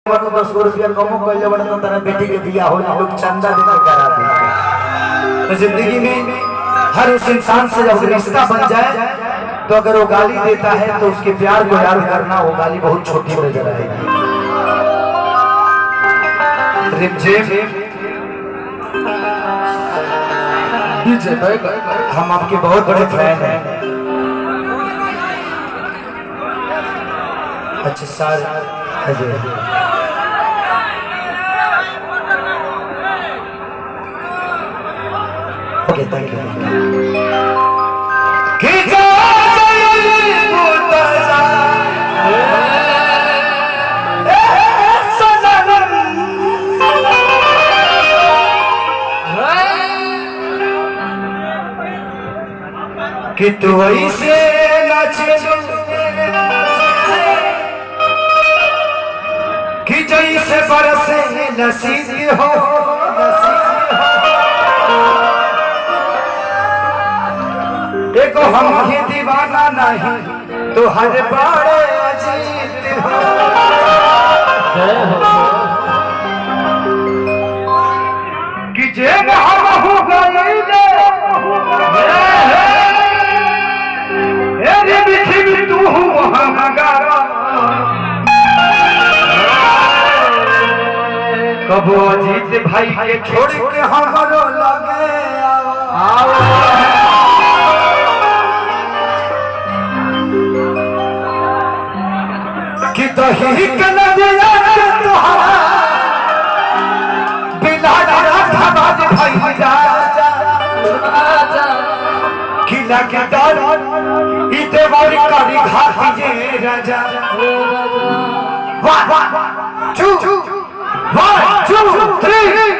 बनो 10 रुपया कमो कइले बनो तो तेरा बेटी के बियाह हो लोग चंदा देके करा दे। तो जिंदगी में हर उस इंसान से जब रिश्ता बन जाए तो अगर वो गाली देता है तो उसके प्यार को याद करना, वो गाली बहुत छोटी नजर आएगी। हम आपके बहुत बड़े फैन हैं। अच्छा सर ओके थैंक यू। कि तू ऐसे नाचे कि जैसे बरसे नसीब हो, देखो हम ही दीवाना नहीं तो हर बड़े अजीत हो। कि जेब हम हो गए तू कबो अजीत भाई के छोड़ के हमरो लगे आओ। कि दही के नदिया के तोहरा बिना राधा बाज भाई जा कि लगे डर इते बारी करी घाटी जे राजा। 1 2 3